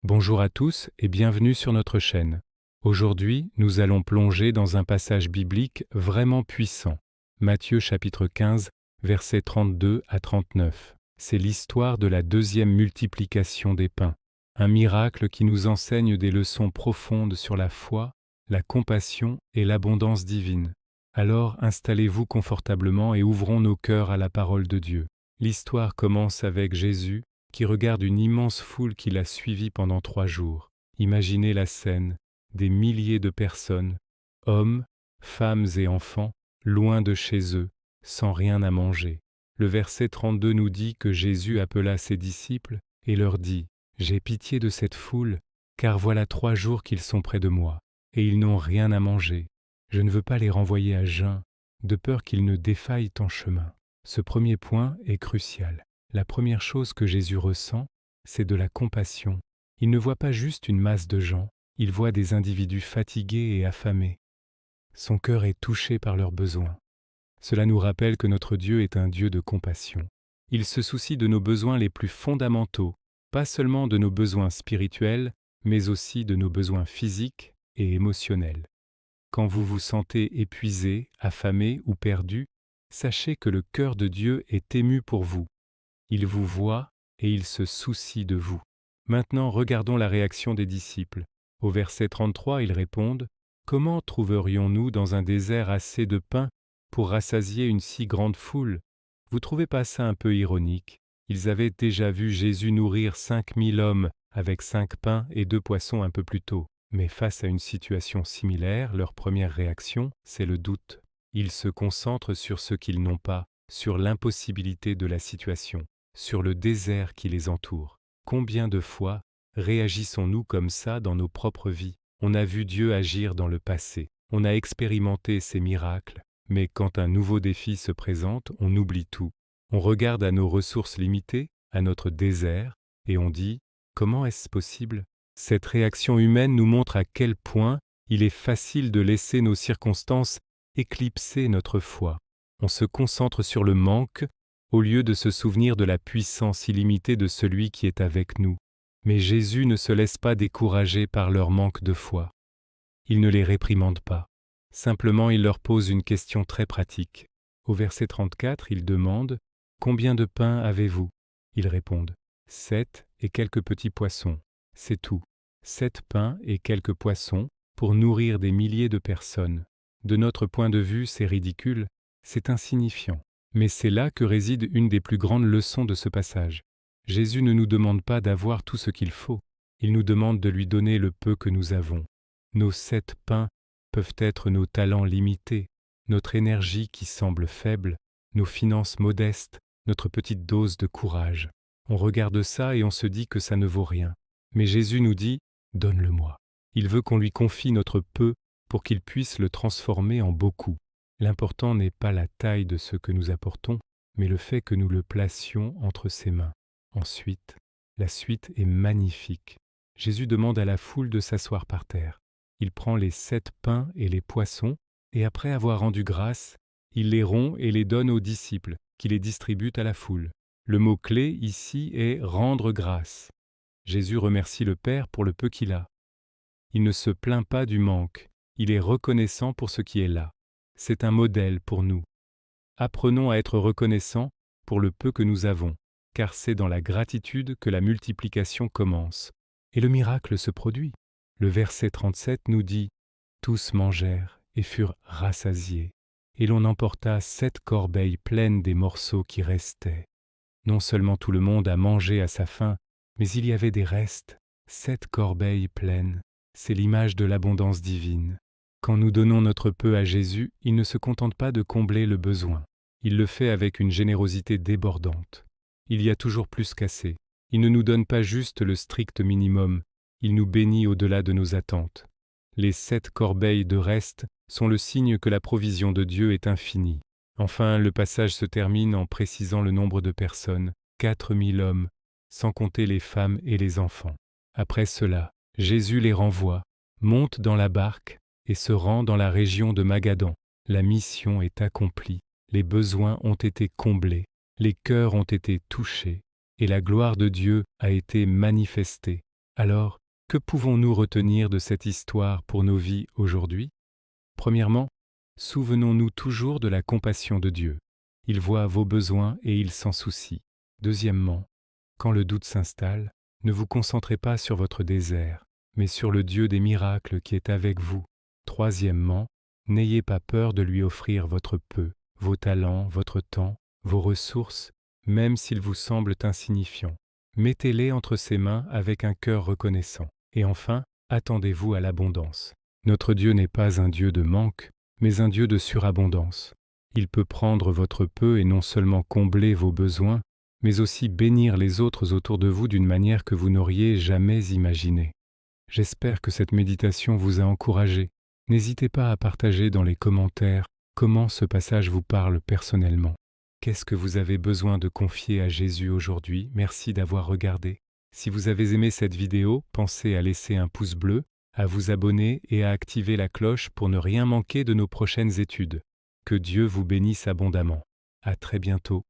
Bonjour à tous et bienvenue sur notre chaîne. Aujourd'hui, nous allons plonger dans un passage biblique vraiment puissant. Matthieu chapitre 15, versets 32 à 39. C'est l'histoire de la deuxième multiplication des pains. Un miracle qui nous enseigne des leçons profondes sur la foi, la compassion et l'abondance divine. Alors installez-vous confortablement et ouvrons nos cœurs à la parole de Dieu. L'histoire commence avec Jésus, qui regarde une immense foule qui l'a suivi pendant 3 jours. Imaginez la scène, des milliers de personnes, hommes, femmes et enfants, loin de chez eux, sans rien à manger. Le verset 32 nous dit que Jésus appela ses disciples et leur dit « J'ai pitié de cette foule, car voilà 3 jours qu'ils sont près de moi, et ils n'ont rien à manger. Je ne veux pas les renvoyer à jeun, de peur qu'ils ne défaillent en chemin. » Ce premier point est crucial. La première chose que Jésus ressent, c'est de la compassion. Il ne voit pas juste une masse de gens, il voit des individus fatigués et affamés. Son cœur est touché par leurs besoins. Cela nous rappelle que notre Dieu est un Dieu de compassion. Il se soucie de nos besoins les plus fondamentaux, pas seulement de nos besoins spirituels, mais aussi de nos besoins physiques et émotionnels. Quand vous vous sentez épuisé, affamé ou perdu, sachez que le cœur de Dieu est ému pour vous. Il vous voit et il se soucie de vous. Maintenant, regardons la réaction des disciples. Au verset 33, ils répondent « Comment trouverions-nous dans un désert assez de pain pour rassasier une si grande foule ?» Vous trouvez pas ça un peu ironique? Ils avaient déjà vu Jésus nourrir 5000 hommes avec 5 pains et 2 poissons un peu plus tôt. Mais face à une situation similaire, leur première réaction, c'est le doute. Ils se concentrent sur ce qu'ils n'ont pas, sur l'impossibilité de la situation, sur le désert qui les entoure. Combien de fois réagissons-nous comme ça dans nos propres vies? On a vu Dieu agir dans le passé, on a expérimenté ses miracles, mais quand un nouveau défi se présente, on oublie tout. On regarde à nos ressources limitées, à notre désert, et on dit « Comment est-ce possible ?» Cette réaction humaine nous montre à quel point il est facile de laisser nos circonstances éclipser notre foi. On se concentre sur le manque au lieu de se souvenir de la puissance illimitée de celui qui est avec nous. Mais Jésus ne se laisse pas décourager par leur manque de foi. Il ne les réprimande pas. Simplement, il leur pose une question très pratique. Au verset 34, il demande « Combien de pains avez-vous » Ils répondent « 7 et quelques petits poissons. » C'est tout. 7 pains et quelques poissons pour nourrir des milliers de personnes. De notre point de vue, c'est ridicule, c'est insignifiant. Mais c'est là que réside une des plus grandes leçons de ce passage. Jésus ne nous demande pas d'avoir tout ce qu'il faut, il nous demande de lui donner le peu que nous avons. Nos 7 pains peuvent être nos talents limités, notre énergie qui semble faible, nos finances modestes, notre petite dose de courage. On regarde ça et on se dit que ça ne vaut rien. Mais Jésus nous dit « Donne-le-moi ». Il veut qu'on lui confie notre peu pour qu'il puisse le transformer en beaucoup. L'important n'est pas la taille de ce que nous apportons, mais le fait que nous le placions entre ses mains. Ensuite, la suite est magnifique. Jésus demande à la foule de s'asseoir par terre. Il prend les 7 pains et les poissons, et après avoir rendu grâce, il les rompt et les donne aux disciples, qui les distribuent à la foule. Le mot-clé ici est « rendre grâce ». Jésus remercie le Père pour le peu qu'il a. Il ne se plaint pas du manque, il est reconnaissant pour ce qui est là. C'est un modèle pour nous. Apprenons à être reconnaissants pour le peu que nous avons, car c'est dans la gratitude que la multiplication commence. Et le miracle se produit. Le verset 37 nous dit « Tous mangèrent et furent rassasiés, et l'on emporta 7 corbeilles pleines des morceaux qui restaient. » Non seulement tout le monde a mangé à sa faim, mais il y avait des restes, 7 corbeilles pleines. C'est l'image de l'abondance divine. Quand nous donnons notre peu à Jésus, il ne se contente pas de combler le besoin. Il le fait avec une générosité débordante. Il y a toujours plus qu'assez. Il ne nous donne pas juste le strict minimum, il nous bénit au-delà de nos attentes. Les 7 corbeilles de reste sont le signe que la provision de Dieu est infinie. Enfin, le passage se termine en précisant le nombre de personnes, 4000 hommes, sans compter les femmes et les enfants. Après cela, Jésus les renvoie, monte dans la barque et se rend dans la région de Magadan. La mission est accomplie, les besoins ont été comblés, les cœurs ont été touchés et la gloire de Dieu a été manifestée. Alors, que pouvons-nous retenir de cette histoire pour nos vies aujourd'hui? Premièrement, souvenons-nous toujours de la compassion de Dieu. Il voit vos besoins et il s'en soucie. Deuxièmement, quand le doute s'installe, ne vous concentrez pas sur votre désert, mais sur le Dieu des miracles qui est avec vous. Troisièmement, n'ayez pas peur de lui offrir votre peu, vos talents, votre temps, vos ressources, même s'ils vous semblent insignifiants. Mettez-les entre ses mains avec un cœur reconnaissant. Et enfin, attendez-vous à l'abondance. Notre Dieu n'est pas un Dieu de manque, mais un Dieu de surabondance. Il peut prendre votre peu et non seulement combler vos besoins, mais aussi bénir les autres autour de vous d'une manière que vous n'auriez jamais imaginée. J'espère que cette méditation vous a encouragé. N'hésitez pas à partager dans les commentaires comment ce passage vous parle personnellement. Qu'est-ce que vous avez besoin de confier à Jésus aujourd'hui? Merci d'avoir regardé. Si vous avez aimé cette vidéo, pensez à laisser un pouce bleu, à vous abonner et à activer la cloche pour ne rien manquer de nos prochaines études. Que Dieu vous bénisse abondamment. À très bientôt.